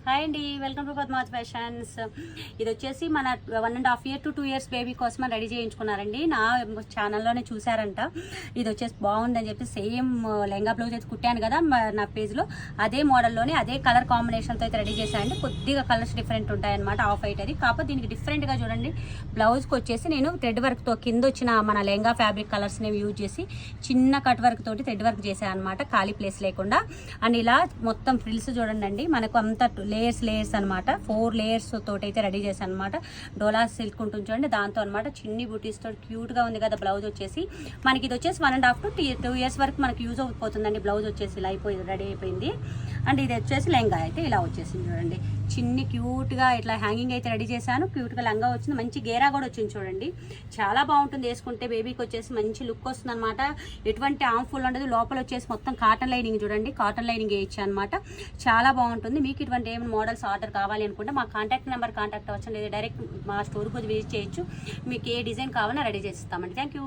Hi అండి, welcome to Padmavati fashions. ఇది వచ్చేసి మన 1.5 year to 2 years బేబీ కోసం రెడీ చేయించుకున్నారండి. నా ఛానల్లోనే చూసారంట. ఇది వచ్చేసి బాగుందని చెప్పి సేమ్ లెహంగా బ్లౌజ్ అయితే కుట్టాను కదా నా పేజ్లో, అదే మోడల్లోనే అదే కలర్ కాంబినేషన్తో అయితే రెడీ చేశానండి. కొద్దిగా కలర్స్ డిఫరెంట్ ఉంటాయన్నమాట, ఆఫ్ వైట్ అది. కాకపోతే దీనికి డిఫరెంట్గా చూడండి, బ్లౌజ్కి వచ్చేసి నేను థ్రెడ్ వర్క్తో కింద వచ్చిన మన లెహంగా ఫ్యాబ్రిక్ కలర్స్ని యూజ్ చేసి చిన్న కట్ వర్క్ తోటి థ్రెడ్ వర్క్ చేశాను అనమాట, ఖాళీ ప్లేస్ లేకుండా. అండ్ ఇలా మొత్తం ఫ్రిల్స్ చూడండి, మనకు అంతా లేయర్స్ అనమాట, 4 layers తోటి అయితే రెడీ చేశాను అనమాట. డోలా సిల్క్ ఉంటుంది చూడండి, దాంతో అనమాట చిన్ని బూటీస్ తోటి క్యూట్గా ఉంది కదా బ్లౌజ్ వచ్చేసి. మనకి ఇది వచ్చేసి 1.5 to 2 years వరకు మనకి యూజ్ అయిపోతుందండి. బ్లౌజ్ వచ్చేసి ఇలా రెడీ అయిపోయింది. అండ్ ఇది వచ్చేసి లెహంగా అయితే ఇలా వచ్చేసింది చూడండి, చిన్ని క్యూట్గా ఇట్లా హ్యాంగింగ్ అయితే రెడీ చేశాను. క్యూట్గా లంగా వచ్చింది, మంచి గేరా కూడా వచ్చింది చూడండి. చాలా బాగుంటుంది వేసుకుంటే, బేబీకి వచ్చేసి మంచి లుక్ వస్తుంది అనమాట. ఎటువంటి ఆర్మ్ఫుల్ ఉండదు. లోపల వచ్చేసి మొత్తం కాటన్ లైనింగ్ చూడండి, కాటన్ లైనింగ్ వేయించాను అనమాట. చాలా బాగుంటుంది. మీకు ఇటువంటి ఏమైనా మోడల్స్ ఆర్డర్ కావాలి అనుకుంటే మా కాంటాక్ట్ నెంబర్ కాంటాక్ట్ అవ్వచ్చు, లేదా డైరెక్ట్ మా స్టోర్కి వచ్చి విజిట్ చేయొచ్చు. మీకు ఏ డిజైన్ కావాలన్నా రెడీ చేస్తామండి. Thank you.